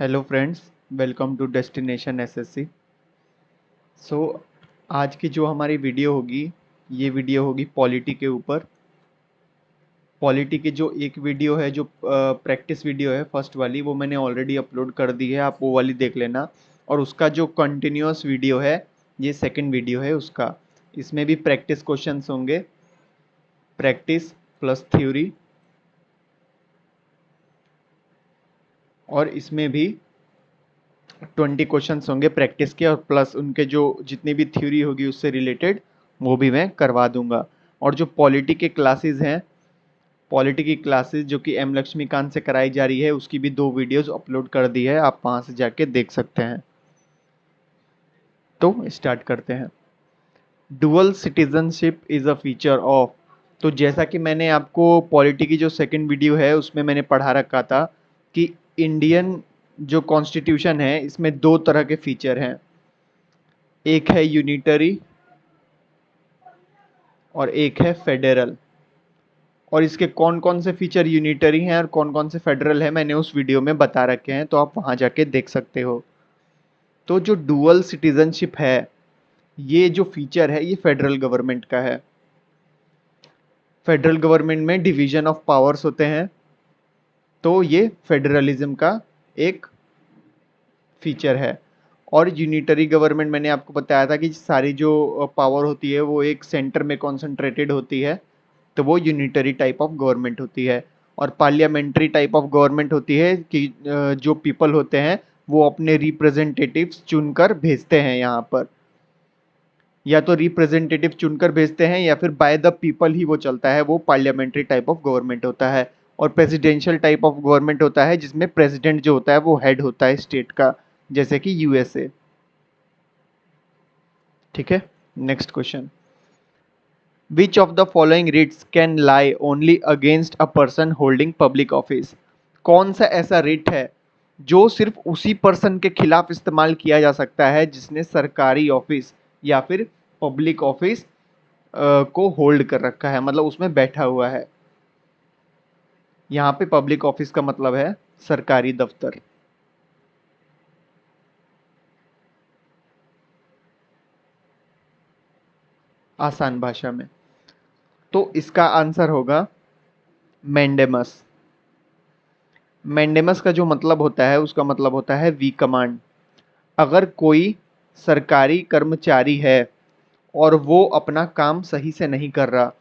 Hello friends, welcome to Destination SSC. So आज की जो हमारी वीडियो होगी, ये वीडियो होगी पॉलिटी के ऊपर। पॉलिटी की जो एक वीडियो है, जो प्रैक्टिस वीडियो है फर्स्ट वाली, वो मैंने ऑलरेडी अपलोड कर दी है, आप वो वाली देख लेना। और उसका जो कंटिन्यूअस वीडियो है, ये सेकंड वीडियो है उसका। इसमें भी प्रैक्टिस क्वेश्चंस होंगे, प्रैक्टिस प्लस थ्योरी। और इसमें भी 20 क्वेश्चंस होंगे प्रैक्टिस के, और प्लस उनके जो जितनी भी थ्योरी होगी उससे रिलेटेड, वो भी मैं करवा दूंगा। और जो पॉलिटी के क्लासेस हैं, पॉलिटी की क्लासेस जो कि एम लक्ष्मीकांत से कराई जा रही है, उसकी भी 2 वीडियोस अपलोड कर दी है, आप वहां से जाके देख सकते हैं। तो स्टार्ट करते हैं। Dual citizenship is a feature of. तो जैसा कि मैंने आपको पॉलिटी की जो सेकंड वीडियो है उसमें मैंने पढ़ा रखा था कि इंडियन जो कॉन्स्टिट्यूशन है, इसमें 2 तरह के फीचर हैं। एक है यूनिटरी और एक है फेडरल। और इसके कौन कौन से फीचर यूनिटरी हैं और कौन कौन से फेडरल है, मैंने उस वीडियो में बता रखे हैं, तो आप वहां जाके देख सकते हो। तो जो डुअल सिटीजनशिप है, ये जो फीचर है, ये फेडरल गवर्नमेंट का है। फेडरल गवर्नमेंट में डिवीजन ऑफ पावर्स होते हैं, तो ये फेडरलिज्म का एक फीचर है। और यूनिटरी गवर्नमेंट, मैंने आपको बताया था कि सारी जो पावर होती है वो एक सेंटर में कॉन्सेंट्रेटेड होती है, तो वो यूनिटरी टाइप ऑफ गवर्नमेंट होती है। और पार्लियामेंट्री टाइप ऑफ गवर्नमेंट होती है कि जो पीपल होते हैं वो अपने रिप्रेजेंटेटिव्स चुनकर भेजते हैं यहाँ पर। या तो रिप्रेजेंटेटिव चुनकर भेजते हैं या फिर बाय द पीपल ही वो चलता है, वो पार्लियामेंट्री टाइप ऑफ गवर्नमेंट होता है। और प्रेसिडेंशियल टाइप ऑफ गवर्नमेंट होता है जिसमें प्रेसिडेंट जो होता है वो हेड होता है स्टेट का, जैसे कि यूएसए। ठीक है, next question. Which of the following writs can lie only against a person holding public office? कौन सा ऐसा रिट है जो सिर्फ उसी पर्सन के खिलाफ इस्तेमाल किया जा सकता है जिसने सरकारी ऑफिस या फिर पब्लिक ऑफिस को होल्ड कर रखा है, मतलब उसमें बैठा हुआ है। यहाँ पे पब्लिक ऑफिस का मतलब है सरकारी दफ्तर। आसान भाषा में तो इसका आंसर होगा मैंडेमस। मैंडेमस का जो मतलब होता है, उसका मतलब होता है वी कमांड। अगर कोई सरकारी कर्मचारी है और वो अपना काम सही से नहीं कर रहा,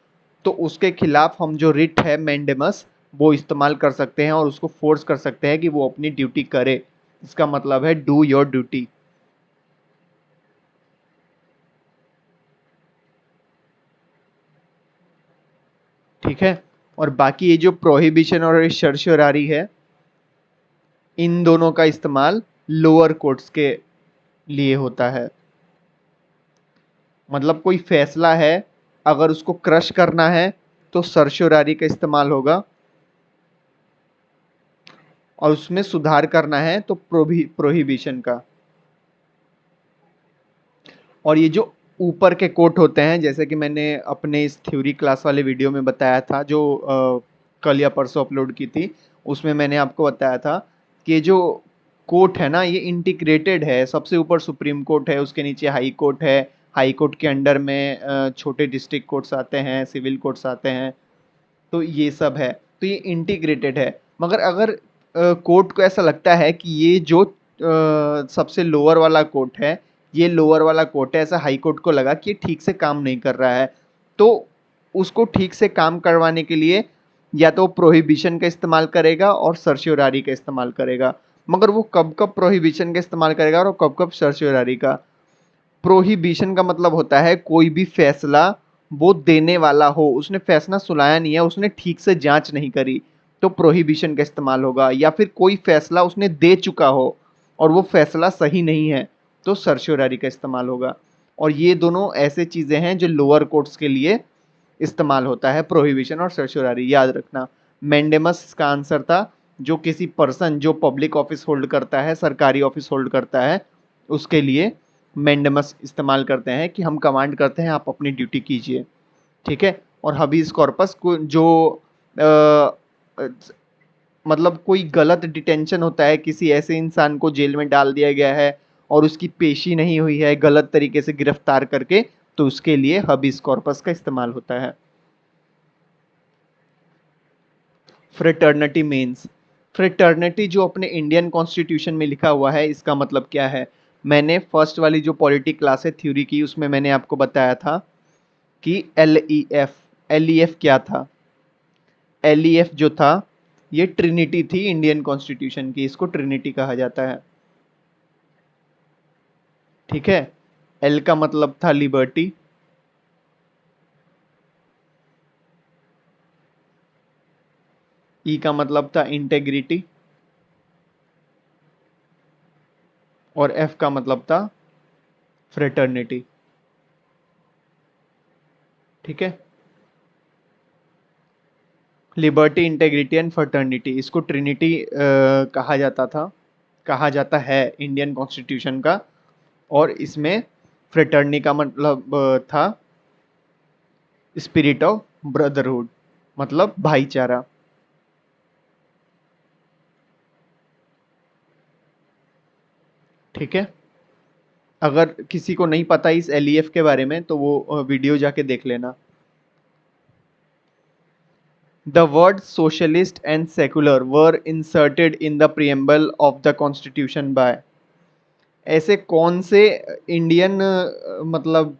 तो उसके खिलाफ हम जो रिट है मैंडेमस, वो इस्तेमाल कर सकते हैं और उसको फोर्स कर सकते हैं कि वो अपनी ड्यूटी करे। इसका मतलब है डू योर ड्यूटी। ठीक है। और बाकी ये जो प्रोहिबिशन और सरसरारी है, इन दोनों का इस्तेमाल लोअर कोर्ट्स के लिए होता है। मतलब कोई फैसला है, अगर उसको क्रश करना है तो सरसरारी का इस्तेमाल होगा, और उसमें सुधार करना है तो प्रोहिबिशन का। और ये जो ऊपर के कोट होते हैं, जैसे कि मैंने अपने इस थ्योरी क्लास वाले वीडियो में बताया था, जो कल या परसों अपलोड की थी, उसमें मैंने आपको बताया था कि ये जो कोर्ट है ना, ये इंटीग्रेटेड है। सबसे ऊपर सुप्रीम कोर्ट है, उसके नीचे हाई कोर्ट है, हाई कोर्ट के अंडर में छोटे डिस्ट्रिक्ट कोर्ट्स आते हैं, सिविल कोर्ट्स आते हैं, तो ये सब है। तो ये इंटीग्रेटेड है। मगर अगर कोर्ट को ऐसा लगता है कि ये जो सबसे लोअर वाला कोर्ट है, ये लोअर वाला कोर्ट है, ऐसा हाई कोर्ट को लगा कि ये ठीक से काम नहीं कर रहा है, तो उसको ठीक से काम करवाने के लिए या तो प्रोहिबिशन का इस्तेमाल करेगा और सर्श्योरारी का इस्तेमाल करेगा। मगर वो कब कब प्रोहिबिशन का इस्तेमाल करेगा और कब कब सर्श्योरारी का? प्रोहिबिशन का मतलब होता है कोई भी फैसला वो देने वाला हो, उसने फैसला सुनाया नहीं है, उसने ठीक से जांच नहीं करी, तो प्रोहिबिशन का इस्तेमाल होगा। या फिर कोई फैसला उसने दे चुका हो और वो फैसला सही नहीं है, तो सर्श्योरारी का इस्तेमाल होगा। और ये दोनों ऐसे चीजें हैं जो लोअर कोर्ट्स के लिए इस्तेमाल होता है, प्रोहिबिशन और सर्श्योरारी, याद रखना। मैंडेमस इसका आंसर था। जो किसी पर्सन जो पब्लिक ऑफिस होल्ड करता है, सरकारी ऑफिस होल्ड करता है, उसके लिए मैंडेमस इस्तेमाल करते हैं कि हम कमांड करते हैं आप अपनी ड्यूटी कीजिए। ठीक है। और हबीज कॉर्पस को जो मतलब कोई गलत डिटेंशन होता है, किसी ऐसे इंसान को जेल में डाल दिया गया है और उसकी पेशी नहीं हुई है गलत तरीके से गिरफ्तार करके, तो उसके लिए हबीस कॉर्पस का इस्तेमाल होता है। फ्रेटर्निटी मीन्स, फ्रेटर्निटी जो अपने इंडियन कॉन्स्टिट्यूशन में लिखा हुआ है, इसका मतलब क्या है? मैंने फर्स्ट वाली जो पॉलिटी क्लास है थ्योरी की, उसमें मैंने आपको बताया था कि एल ई एफ क्या था। एल ई एफ जो था, ये ट्रिनिटी थी इंडियन कॉन्स्टिट्यूशन की, इसको ट्रिनिटी कहा जाता है। ठीक है। एल का मतलब था लिबर्टी, ई का मतलब था इंटेग्रिटी, और एफ का मतलब था फ्रेटर्निटी। ठीक है। लिबर्टी, इंटेग्रिटी एंड फ्रेटर्निटी, इसको ट्रिनिटी कहा जाता था, कहा जाता है इंडियन कॉन्स्टिट्यूशन का। और इसमें फ्रेटर्नी का मतलब था स्पिरिट ऑफ ब्रदरहुड, मतलब भाईचारा। ठीक है। अगर किसी को नहीं पता इस एलईएफ के बारे में, तो वो वीडियो जाके देख लेना। The words socialist and secular were inserted in the preamble of the constitution by, ऐसे कौन से इंडियन मतलब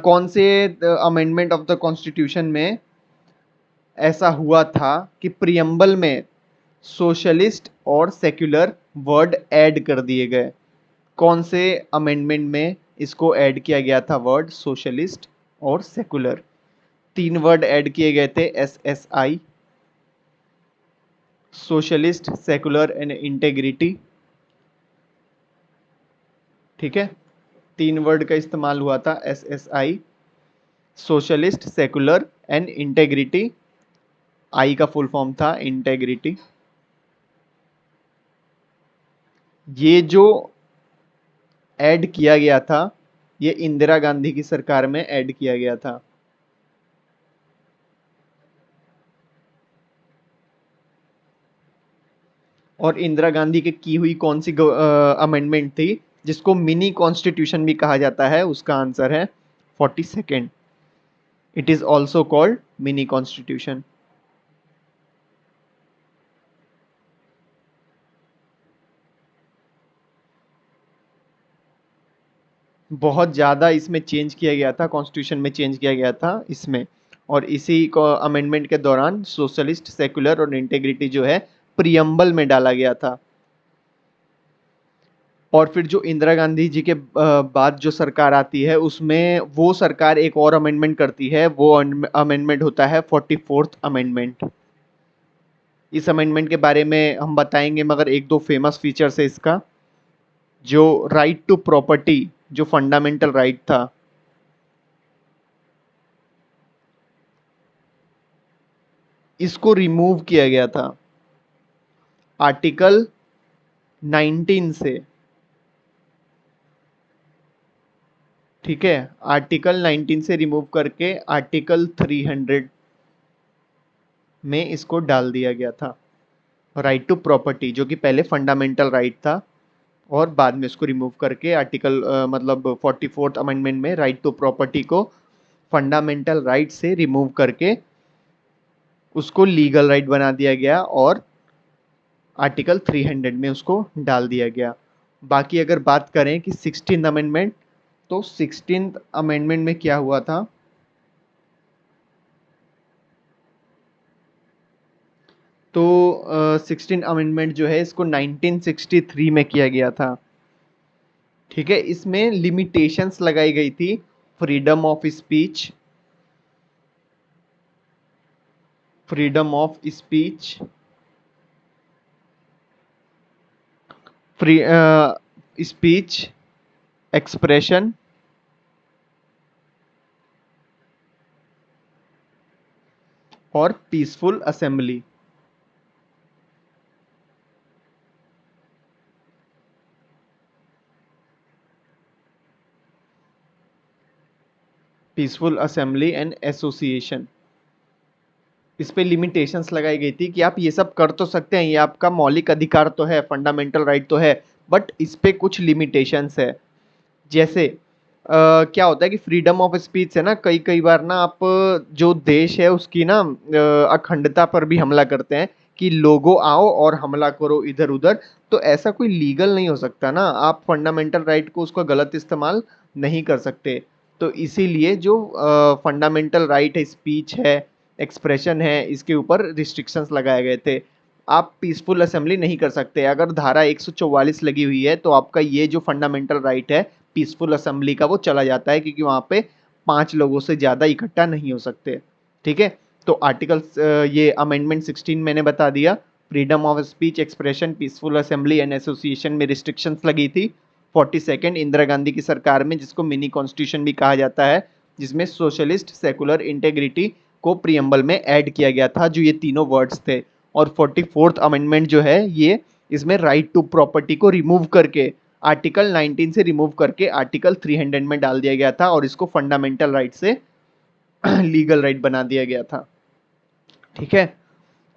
कौन से अमेंडमेंट ऑफ द कॉन्स्टिट्यूशन में ऐसा हुआ था कि प्रियम्बल में सोशलिस्ट और सेक्युलर वर्ड ऐड कर दिए गए? कौन से अमेंडमेंट में इसको ऐड किया गया था, वर्ड सोशलिस्ट और सेकुलर? तीन वर्ड ऐड किए गए थे, SSI, socialist, secular and integrity. ठीक है। तीन वर्ड का इस्तेमाल हुआ था, SSI, socialist, secular and integrity. I का फुल फॉर्म था इंटेग्रिटी। ये जो ऐड किया गया था, ये इंदिरा गांधी की सरकार में ऐड किया गया था। और इंदिरा गांधी की हुई कौन सी अमेंडमेंट थी जिसको मिनी कॉन्स्टिट्यूशन भी कहा जाता है? उसका आंसर है 42nd। It is also called mini constitution. बहुत ज़्यादा इसमें चेंज किया गया था, कॉन्स्टिट्यूशन में चेंज किया गया था इसमें। और इसी को अमेंडमेंट के दौरान सोशलिस्ट, सेकुलर और इंटेग्रिटी जो है प्रियम्बल में डाला गया था। और फिर जो इंदिरा गांधी जी के बाद जो सरकार आती है, उसमें वो सरकार एक और अमेंडमेंट करती है, वो अमेंडमेंट होता है 44th अमेंडमेंट। इस अमेंडमेंट के बारे में हम बताएंगे, मगर एक दो फेमस फीचर्स है इसका। जो राइट टू प्रॉपर्टी, जो फंडामेंटल राइट था, इसको रिमूव किया गया था आर्टिकल 19 से। ठीक है। आर्टिकल 19 से रिमूव करके आर्टिकल 300 में इसको डाल दिया गया था। राइट टू प्रॉपर्टी, जो कि पहले फंडामेंटल राइट था, और बाद में इसको रिमूव करके आर्टिकल मतलब 44th अमेंडमेंट में राइट टू प्रॉपर्टी को फंडामेंटल राइट से रिमूव करके उसको लीगल राइट बना दिया गया, और आर्टिकल 300 में उसको डाल दिया गया। बाकी अगर बात करें कि 16th अमेंडमेंट, तो 16th अमेंडमेंट में क्या हुआ था? तो 16 अमेंडमेंट जो है, इसको 1963 में किया गया था। ठीक है। इसमें लिमिटेशंस लगाई गई थी, freedom of speech, freedom of speech, free speech, expression, और peaceful assembly. Peaceful assembly and association. इस पे लिमिटेशंस लगाई गई थी कि आप ये सब कर तो सकते हैं, ये आपका मौलिक अधिकार तो है, फंडामेंटल राइट तो है, बट इस पे कुछ लिमिटेशंस है। जैसे क्या होता है कि फ्रीडम ऑफ स्पीच है ना, कई कई बार ना आप जो देश है उसकी ना अखंडता पर भी हमला करते हैं कि लोगों आओ और हमला करो इधर उधर। तो ऐसा कोई लीगल नहीं हो सकता ना, आप फंडामेंटल राइट को उसका गलत इस्तेमाल नहीं कर सकते। तो इसीलिए जो फंडामेंटल राइट है, स्पीच है, एक्सप्रेशन है, इसके ऊपर रिस्ट्रिक्शंस लगाए गए थे। आप पीसफुल असेंबली नहीं कर सकते। अगर धारा 144 लगी हुई है तो आपका ये जो फंडामेंटल राइट है पीसफुल असेंबली का, वो चला जाता है, क्योंकि वहां पे 5 लोगों से ज्यादा इकट्ठा नहीं हो सकते। ठीक है। तो आर्टिकल ये अमेंडमेंट 16 मैंने बता दिया। Freedom of speech, expression, peaceful assembly and association में रिस्ट्रिक्शंस लगी थी। 42 इंदिरा गांधी की सरकार में, जिसको मिनी कॉन्स्टिट्यूशन भी कहा जाता है, जिसमें सोशलिस्ट सेकुलर इंटेग्रिटी को प्रियम्बल में ऐड किया गया था, जो ये तीनों वर्ड्स थे। और 44th अमेंडमेंट जो है ये, इसमें राइट टू प्रॉपर्टी को रिमूव करके, आर्टिकल 19 से रिमूव करके आर्टिकल 300 में डाल दिया गया था, और इसको फंडामेंटल राइट से लीगल राइट बना दिया गया था। ठीक है।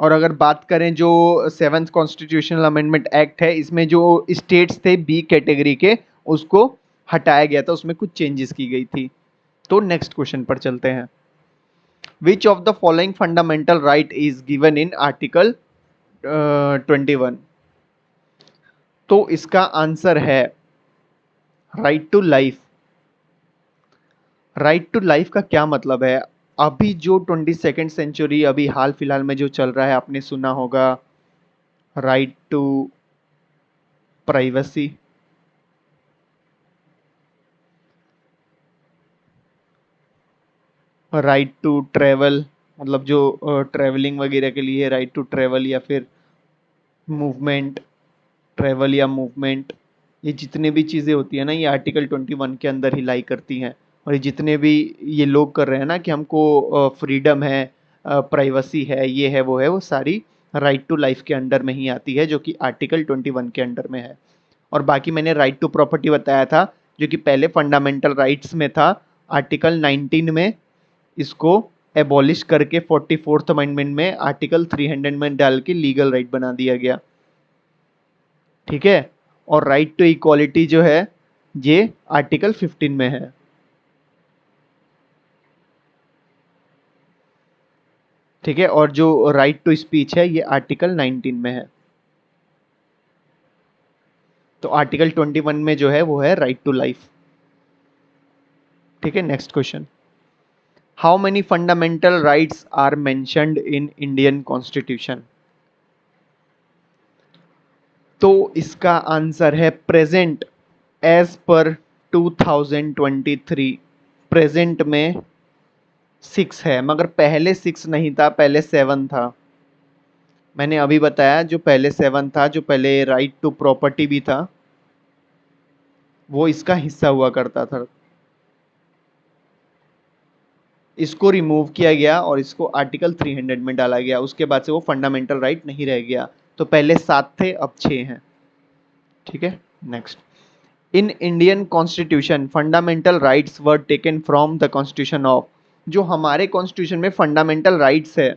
और अगर बात करें जो 7th कॉन्स्टिट्यूशनल अमेंडमेंट एक्ट है, इसमें जो स्टेट्स थे बी कैटेगरी के, उसको हटाया गया था, उसमें कुछ चेंजेस की गई थी। तो नेक्स्ट क्वेश्चन पर चलते हैं। Which of the following fundamental right is given in article 21? तो इसका आंसर है right to life. Right to life का क्या मतलब है? अभी जो 22nd सेंचुरी, अभी हाल फिलहाल में जो चल रहा है, आपने सुना होगा right to privacy, right to travel, मतलब जो ट्रेवलिंग वगैरह के लिए राइट टू ट्रेवल, या फिर मूवमेंट, ट्रेवल या मूवमेंट, ये जितने भी चीज़ें होती है ना, ये आर्टिकल 21 के अंदर ही लाई करती हैं। और ये जितने भी ये लोग कर रहे हैं ना कि हमको फ्रीडम है, प्राइवेसी है, ये है वो है, वो सारी राइट टू लाइफ के अंडर में ही आती है, जो कि आर्टिकल 21 के अंडर में है। और बाकी मैंने राइट टू प्रॉपर्टी बताया था, जो कि पहले फंडामेंटल राइट्स में था, आर्टिकल 19 में इसको एबॉलिश करके 44th अमेंडमेंट में आर्टिकल 300 में डाल के लीगल राइट बना दिया गया। ठीक है। और राइट टू इक्वालिटी जो है ये आर्टिकल 15 में है। ठीक है। और जो राइट टू स्पीच है ये आर्टिकल 19 में है। तो आर्टिकल 21 में जो है वो है राइट टू लाइफ। ठीक है। Next question. How many fundamental rights are mentioned in Indian constitution? तो इसका आंसर है प्रेजेंट, एज पर 2023 प्रेजेंट में 6 है, मगर पहले 6 नहीं था, पहले 7 था। मैंने अभी बताया जो पहले 7 था, जो पहले राइट टू प्रॉपर्टी भी था, वो इसका हिस्सा हुआ करता था। इसको रिमूव किया गया और इसको आर्टिकल 300 में डाला गया, उसके बाद से वो फंडामेंटल राइट नहीं रह गया। तो पहले 7 थे, अब 6 हैं। ठीक है। Next. In Indian constitution fundamental rights were taken from the constitution of. जो हमारे कॉन्स्टिट्यूशन में फंडामेंटल राइट्स है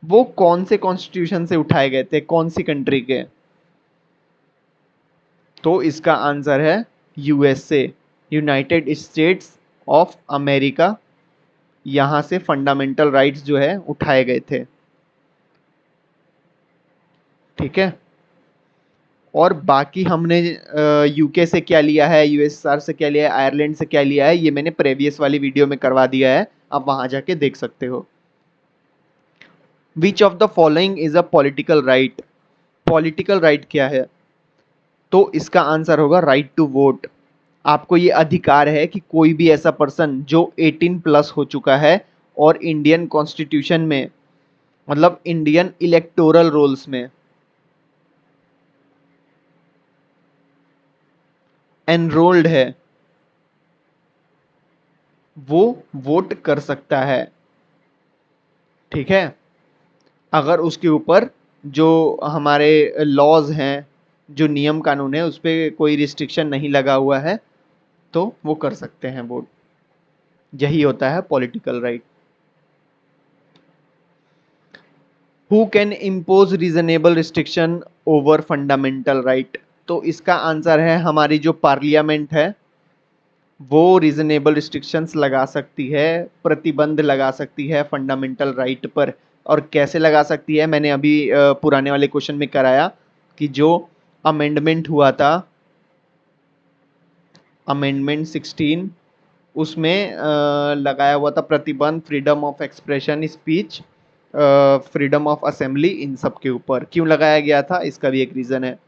वो कौन से कॉन्स्टिट्यूशन से उठाए गए थे, कौन सी कंट्री के? तो इसका आंसर है USA, United states of America. यहां से फंडामेंटल राइट्स जो है उठाए गए थे। ठीक है। और बाकी हमने यूके से क्या लिया है, यूएसआर से क्या लिया है, आयरलैंड से क्या लिया है, ये मैंने प्रेवियस वाली वीडियो में करवा दिया है, आप वहां जाके देख सकते हो। विच of the following is a political right? Political right क्या है? तो इसका आंसर होगा राइट टू वोट। आपको ये अधिकार है कि कोई भी ऐसा पर्सन जो 18 प्लस हो चुका है और इंडियन कॉन्स्टिट्यूशन में, मतलब इंडियन इलेक्टोरल रोल्स में एनरोल्ड है, वो वोट कर सकता है। ठीक है। अगर उसके ऊपर जो हमारे लॉज हैं, जो नियम कानून है, उस पर कोई रिस्ट्रिक्शन नहीं लगा हुआ है, तो वो कर सकते हैं वोट। यही होता है political right. Who can impose reasonable restriction over fundamental right? तो इसका आंसर है हमारी जो पार्लियामेंट है वो रीजनेबल रिस्ट्रिक्शंस लगा सकती है, प्रतिबंध लगा सकती है फंडामेंटल राइट पर। और कैसे लगा सकती है, मैंने अभी पुराने वाले क्वेश्चन में कराया कि जो अमेंडमेंट हुआ था, अमेंडमेंट 16, उसमें लगाया हुआ था प्रतिबंध freedom of expression, speech, freedom of assembly, इन सब के ऊपर। क्यों लगाया गया था, इसका भी एक रीज़न है।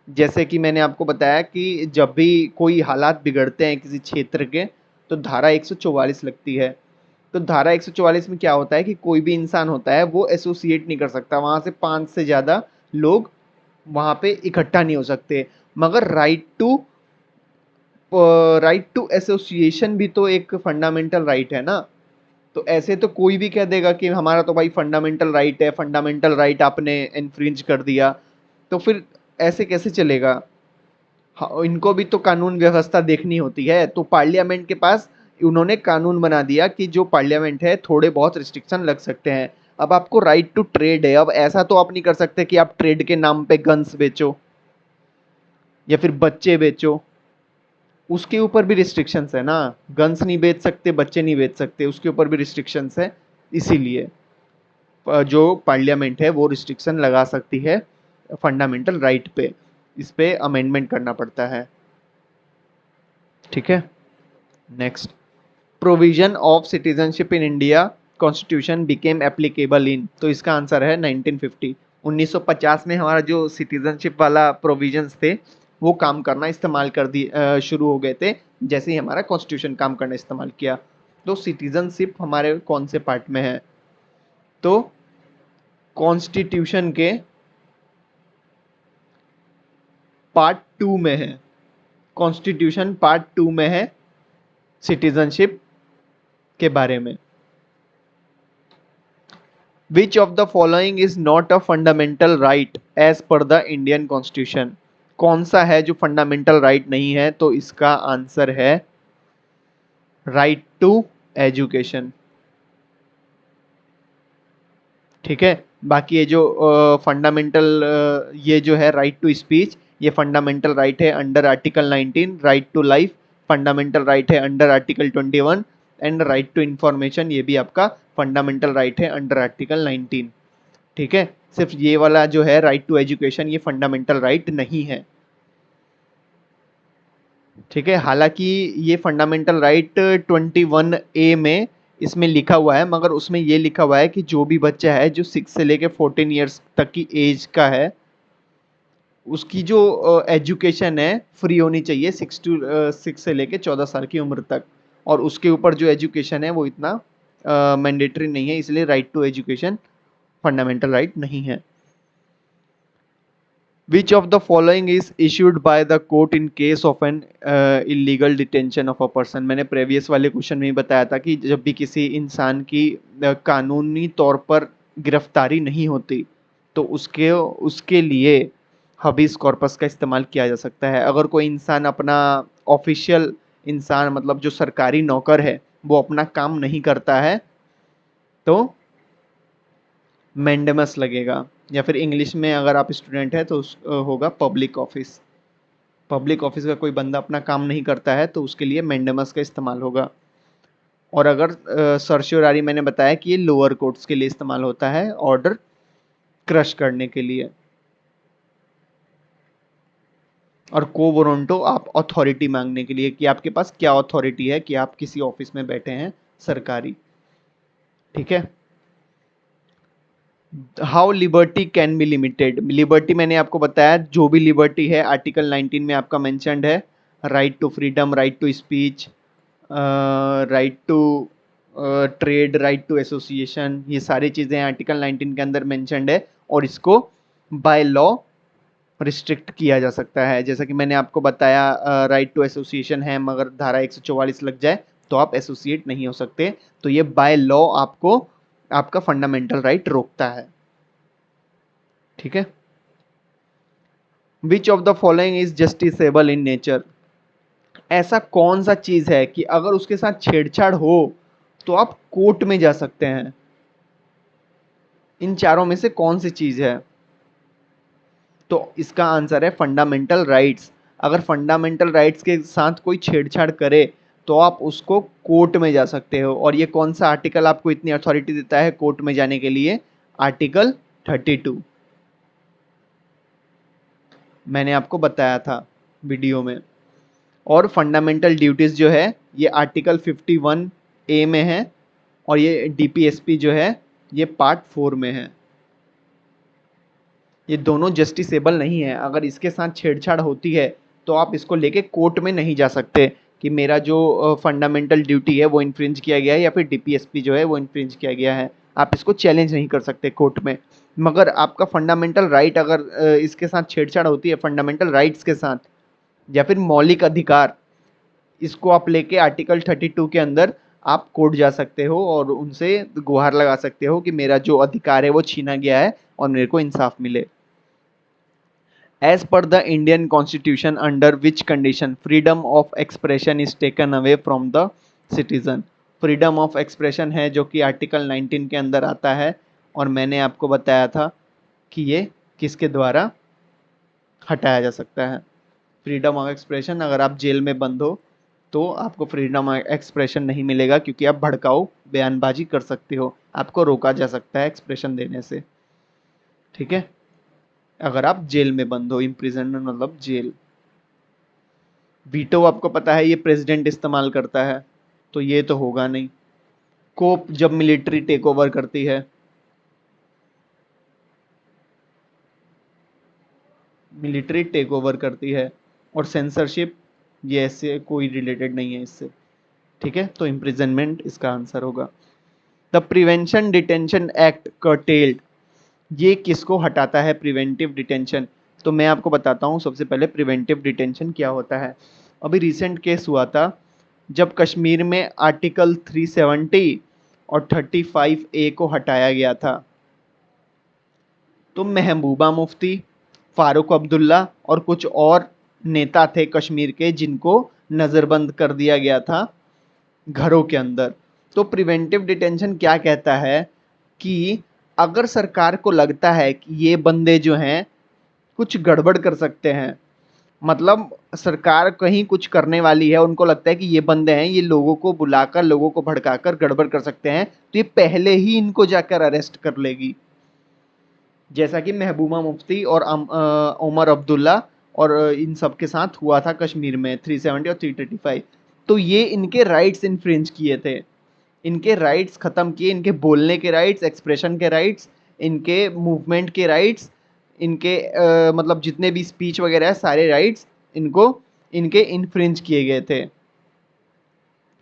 जैसे कि मैंने आपको बताया कि जब भी कोई हालात बिगड़ते हैं किसी क्षेत्र के, तो धारा 144 लगती है। तो धारा 144 में क्या होता है कि कोई भी इंसान होता है वो एसोसिएट नहीं कर सकता, वहाँ से 5 से ज़्यादा लोग वहाँ पे इकट्ठा नहीं हो सकते। मगर राइट टू एसोसिएशन भी तो एक फंडामेंटल राइट है ना। तो ऐसे तो कोई भी कह देगा कि हमारा तो भाई फंडामेंटल राइट है, फंडामेंटल राइट आपने इन्फ्रिंज कर दिया, तो फिर ऐसे कैसे चलेगा। हाँ, इनको भी तो कानून व्यवस्था देखनी होती है। तो पार्लियामेंट के पास उन्होंने कानून बना दिया कि जो पार्लियामेंट है थोड़े बहुत रिस्ट्रिक्शन लग सकते हैं। अब आपको राइट टू ट्रेड है, अब ऐसा तो आप नहीं कर सकते कि आप ट्रेड के नाम पे गन्स बेचो या फिर बच्चे बेचो, उसके ऊपर भी रिस्ट्रिक्शंस है ना। गन्स नहीं बेच सकते, बच्चे नहीं बेच सकते, उसके ऊपर भी रिस्ट्रिक्शंस है। इसीलिए जो पार्लियामेंट है वो रिस्ट्रिक्शन लगा सकती है फंडामेंटल राइट पे। इस पे अमेंडमेंट करना पड़ता है। ठीक है, next, provision of citizenship in India constitution became applicable in? तो इसका आंसर है 1950। 1950 में हमारा जो सिटीजनशिप वाला प्रोविजंस थे वो काम करना इस्तेमाल कर दी शुरू हो गए थे जैसे ही हमारा कॉन्स्टिट्यूशन काम करना इस्तेमाल किया। तो सिटीजनशिप हमारे कौन से पार्ट में है? तो कॉन्स्टिट्यूशन के पार्ट 2 में है। कॉन्स्टिट्यूशन पार्ट 2 में है सिटीजनशिप के बारे में। Which of the following is not a fundamental right as per the Indian constitution? कौन सा है जो फंडामेंटल राइट नहीं है? तो इसका आंसर है राइट टू एजुकेशन। ठीक है, बाकी ये जो फंडामेंटल ये जो है राइट टू स्पीच, ये फंडामेंटल राइट है under article 19। Right to life fundamental right है under article 21। And right to information ये भी आपका फंडामेंटल राइट है अंडर आर्टिकल 19। ठीक है, सिर्फ ये वाला जो है राइट टू एजुकेशन ये फंडामेंटल राइट नहीं है। ठीक है, हालांकि ये फंडामेंटल राइट 21A में इसमें लिखा हुआ है, मगर उसमें ये लिखा हुआ है कि जो भी बच्चा है जो 6 से लेके 14 ईयर्स तक की एज का है, उसकी जो एजुकेशन है फ्री होनी चाहिए 6 से लेके 14 साल की उम्र तक। और उसके ऊपर जो एजुकेशन है वो इतना मैंडेटरी नहीं है, इसलिए right to education fundamental right नहीं है। Which of the following is issued by the court in case of an illegal detention of a person? मैंने प्रेवियस वाले क्वेश्चन में ही बताया था कि जब भी किसी इंसान की कानूनी तौर पर गिरफ्तारी नहीं होती तो उसके उसके लिए हबीस कॉर्पस का इस्तेमाल किया जा सकता है। अगर कोई इंसान अपना ऑफिशियल इंसान मतलब जो सरकारी नौकर है वो अपना काम नहीं करता है तो मैंडेमस लगेगा। या फिर इंग्लिश में अगर आप स्टूडेंट है तो होगा पब्लिक ऑफिस। पब्लिक ऑफिस का कोई बंदा अपना काम नहीं करता है तो उसके लिए मैंडेमस का इस्तेमाल होगा। और अगर सर्शियोरारी मैंने बताया कि ये लोअर कोर्ट्स के लिए इस्तेमाल होता है ऑर्डर क्रश करने के लिए। और को वोरंटो आप अथॉरिटी मांगने के लिए कि आपके पास क्या अथॉरिटी है कि आप किसी ऑफिस में बैठे हैं सरकारी। ठीक है, how liberty can be limited? Liberty मैंने आपको बताया जो भी लिबर्टी है आर्टिकल 19 में आपका मेंशन्ड है। Right to freedom, right to speech, right to trade, right to association, ये सारी चीज़ें आर्टिकल 19 के अंदर मेंशन्ड है और इसको बाय लॉ रिस्ट्रिक्ट किया जा सकता है। जैसा कि मैंने आपको बताया राइट टू एसोसिएशन है मगर धारा 144 लग जाए तो आप एसोसिएट नहीं हो सकते। तो ये बाय लॉ आपको आपका फंडामेंटल राइट रोकता है। ठीक है, विच of the following is justiciable in nature? ऐसा कौन सा चीज है कि अगर उसके साथ छेड़छाड़ हो तो आप कोर्ट में जा सकते हैं? इन चारों में से कौन सी चीज है? तो इसका आंसर है फंडामेंटल राइट्स। अगर फंडामेंटल राइट्स के साथ कोई छेड़छाड़ करे तो आप उसको कोर्ट में जा सकते हो। और ये कौन सा आर्टिकल आपको इतनी अथॉरिटी देता है कोर्ट में जाने के लिए? आर्टिकल 32। मैंने आपको बताया था वीडियो में। और फंडामेंटल ड्यूटीज जो है ये आर्टिकल 51A में है, और ये डीपीएसपी जो है ये पार्ट 4 में है। ये दोनों जस्टिसेबल नहीं है। अगर इसके साथ छेड़छाड़ होती है तो आप इसको लेके कोर्ट में नहीं जा सकते कि मेरा जो फंडामेंटल ड्यूटी है वो इन्फ्रिंज किया गया है, या फिर डीपीएसपी जो है वो इन्फ्रिंज किया गया है। आप इसको चैलेंज नहीं कर सकते कोर्ट में। मगर आपका फंडामेंटल राइट अगर इसके साथ छेड़छाड़ होती है, फंडामेंटल राइट्स के साथ या फिर मौलिक अधिकार, इसको आप लेके आर्टिकल 32 के अंदर आप कोर्ट जा सकते हो और उनसे गुहार लगा सकते हो कि मेरा जो अधिकार है वो छीना गया है और मेरे को इंसाफ मिले। As per the Indian Constitution, under which condition freedom of expression is taken away from the citizen? Freedom of expression है जो कि आर्टिकल 19 के अंदर आता है, और मैंने आपको बताया था कि ये किसके द्वारा हटाया जा सकता है। फ्रीडम ऑफ एक्सप्रेशन, अगर आप जेल में बंद हो तो आपको फ्रीडम ऑफ एक्सप्रेशन नहीं मिलेगा, क्योंकि आप भड़काऊ बयानबाजी कर सकते हो, आपको रोका जा सकता है एक्सप्रेशन देने से। ठीक है, अगर आप जेल में बंद हो, इम्प्रिजनमेंट मतलब जेल। वीटो आपको पता है ये प्रेसिडेंट इस्तेमाल करता है, तो ये तो होगा नहीं। कोप जब मिलिट्री टेक ओवर करती है, मिलिट्री टेक ओवर करती है। और सेंसरशिप, ये ऐसे कोई रिलेटेड नहीं है इससे। ठीक है, तो इम्प्रिजनमेंट इसका आंसर होगा। The prevention detention act curtailed, ये किसको हटाता है प्रिवेंटिव डिटेंशन? तो मैं आपको बताता हूँ सबसे पहले प्रिवेंटिव डिटेंशन क्या होता है। अभी रिसेंट केस हुआ था जब कश्मीर में आर्टिकल 370 और 35A को हटाया गया था। तो महबूबा मुफ्ती, फारूक अब्दुल्ला और कुछ और नेता थे कश्मीर के जिनको नज़रबंद कर दिया गया था घरों के अंदर। तो प्रिवेंटिव डिटेंशन क्या कहता है कि अगर सरकार को लगता है कि ये बंदे जो हैं कुछ गड़बड़ कर सकते हैं, मतलब सरकार कहीं कुछ करने वाली है, उनको लगता है कि ये बंदे हैं, ये लोगों को बुलाकर लोगों को भड़काकर गड़बड़ कर सकते हैं, तो ये पहले ही इनको जाकर अरेस्ट कर लेगी। जैसा कि महबूबा मुफ्ती और उमर अब्दुल्ला और इन सब के साथ हुआ था कश्मीर में 370 और 335। तो ये इनके राइट्स इन्फ्रिंज किए थे, इनके राइट्स ख़त्म किए, इनके बोलने के राइट्स, एक्सप्रेशन के राइट्स, इनके मूवमेंट के राइट्स, इनके मतलब जितने भी स्पीच वगैरह है सारे राइट्स इनको इनके इन्फ्रिंज किए गए थे।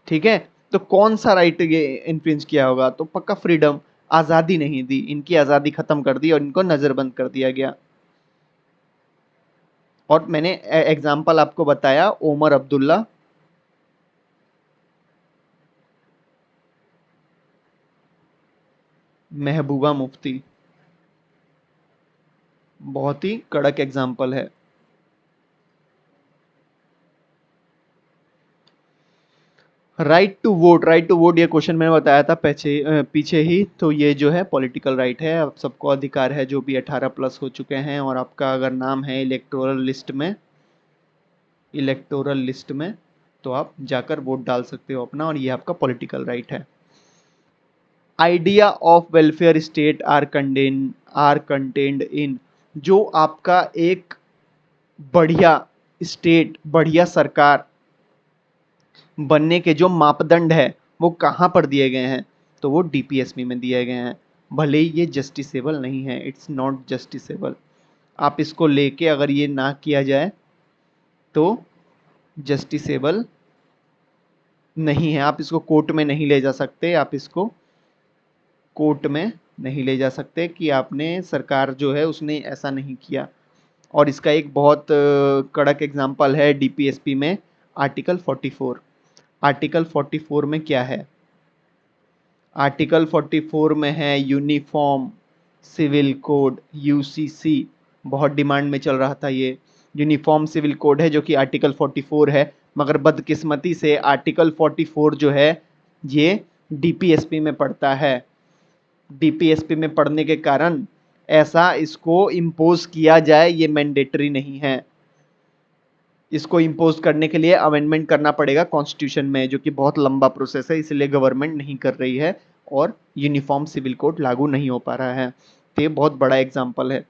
ठीक है, तो कौन सा राइट ये इन्फ्रिंज किया होगा? तो पक्का फ्रीडम, आज़ादी नहीं दी, इनकी आज़ादी ख़त्म कर दी और इनको नज़रबंद कर दिया गया। और मैंने एग्जाम्पल आपको बताया उमर अब्दुल्ला, महबूबा मुफ्ती, बहुत ही कड़क एग्जाम्पल है। Right to vote, right to vote ये क्वेश्चन मैंने बताया था पीछे ही। तो ये जो है पॉलिटिकल राइट है, आप सबको अधिकार है जो भी 18+ हो चुके हैं और आपका अगर नाम है इलेक्टोरल लिस्ट में तो आप जाकर वोट डाल सकते हो अपना, और ये आपका पॉलिटिकल राइट है। Idea of welfare state are contained in, जो आपका एक बढ़िया स्टेट, बढ़िया सरकार बनने के जो मापदंड है वो कहाँ पर दिए गए हैं? तो वो डीपीएसपी में दिए गए हैं। भले ही ये जस्टिसेबल नहीं है, इट्स नॉट जस्टिसेबल। आप इसको लेके अगर ये ना किया जाए तो जस्टिसेबल नहीं है। आप इसको कोर्ट में नहीं ले जा सकते, आप इसको कोर्ट में नहीं ले जा सकते कि आपने, सरकार जो है उसने ऐसा नहीं किया। और इसका एक बहुत कड़क एग्जाम्पल है डीपीएसपी में आर्टिकल 44। आर्टिकल 44 में क्या है? आर्टिकल 44 में है यूनिफॉर्म सिविल कोड, यूसीसी। बहुत डिमांड में चल रहा था ये यूनिफॉर्म सिविल कोड है जो कि आर्टिकल 44 है। मगर बदकिस्मती से आर्टिकल 44 जो है ये डीपीएसपी में पड़ता है। डीपीएसपी में पढ़ने के कारण ऐसा इसको इम्पोज किया जाए, ये मैंडेटरी नहीं है। इसको इम्पोज करने के लिए अमेंडमेंट करना पड़ेगा कॉन्स्टिट्यूशन में, जो कि बहुत लंबा प्रोसेस है, इसलिए गवर्नमेंट नहीं कर रही है और यूनिफॉर्म सिविल कोड लागू नहीं हो पा रहा है। तो ये बहुत बड़ा एग्जाम्पल है।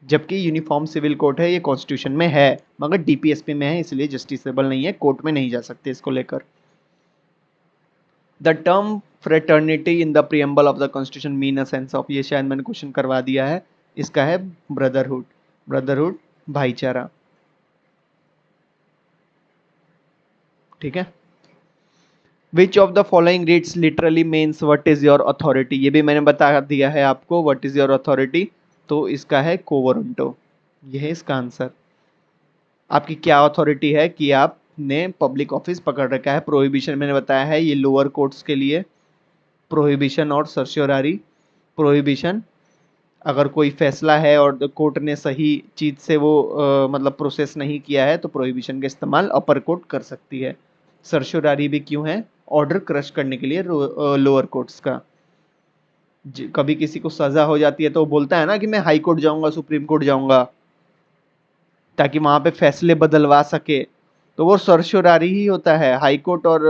जबकि यूनिफॉर्म सिविल कोड है, ये कॉन्स्टिट्यूशन में है मगर डीपीएसपी में है, इसलिए जस्टिसेबल नहीं है, कोर्ट में नहीं जा सकते इसको लेकर। The term fraternity in the preamble of the constitution mean a sense of, ये शायद मैंने क्वेश्चन करवा दिया है। इसका है ब्रदरहुड, ब्रदरहुड भाईचारा। ठीक है। विच of the following reads literally means what is your authority, ये भी मैंने बता दिया है आपको, व्हाट इज योर अथॉरिटी। तो इसका है कोवरंटो, ये है इसका आंसर। आपकी क्या अथॉरिटी है कि आपने पब्लिक ऑफिस पकड़ रखा है। प्रोहिबिशन मैंने बताया है, ये लोअर कोर्ट्स के लिए प्रोहिबिशन और सर्श्योरारी। प्रोहिबिशन अगर कोई फैसला है और कोर्ट ने सही चीज से वो मतलब प्रोसेस नहीं किया है तो प्रोहिबिशन का इस्तेमाल अपर कोर्ट कर सकती है। सर्श्योरारी भी क्यों है, ऑर्डर क्रश करने के लिए लोअर कोर्ट्स का। कभी किसी को सजा हो जाती है तो वो बोलता है ना कि मैं हाई कोर्ट जाऊंगा, सुप्रीम कोर्ट जाऊंगा, ताकि वहां पे फैसले बदलवा सके। तो वो सर्श्योरारी ही होता है। हाई कोर्ट और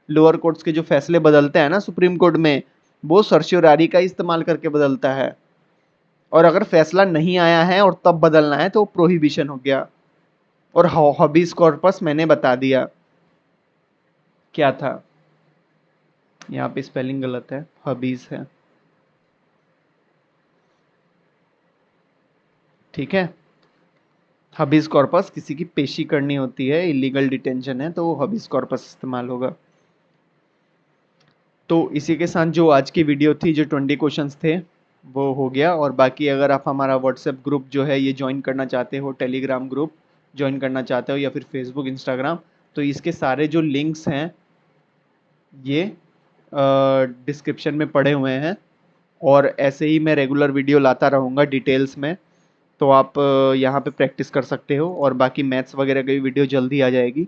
लोअर कोर्ट्स के जो फैसले बदलते हैं ना सुप्रीम कोर्ट में, वो सर्श्योरारी का इस्तेमाल करके बदलता है। और अगर फैसला नहीं आया है और तब बदलना है तो प्रोहिबिशन हो गया। और हॉबीज कॉर्पस मैंने बता दिया क्या था, यहाँ पे स्पेलिंग गलत है, हबीज है। ठीक है। हबीज कॉर्पस किसी की पेशी करनी होती है, इलीगल डिटेंशन है तो हबीज कॉर्पस इस्तेमाल होगा। तो इसी के साथ जो आज की वीडियो थी, जो 20 क्वेश्चंस थे वो हो गया। और बाकी अगर आप हमारा व्हाट्सएप ग्रुप जो है ये ज्वाइन करना चाहते हो, टेलीग्राम ग्रुप ज्वाइन करना चाहते हो या फिर फेसबुक इंस्टाग्राम, तो इसके सारे जो लिंक्स हैं ये डिस्क्रिप्शन में पड़े हुए हैं। और ऐसे ही मैं रेगुलर वीडियो लाता रहूँगा डिटेल्स में, तो आप यहाँ पे प्रैक्टिस कर सकते हो। और बाकी मैथ्स वगैरह की वीडियो जल्दी आ जाएगी।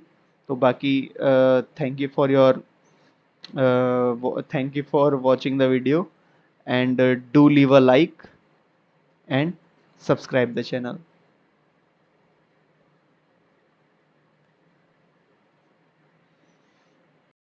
तो बाकी thank you for your thank you for watching the video, and do leave a like and subscribe the channel.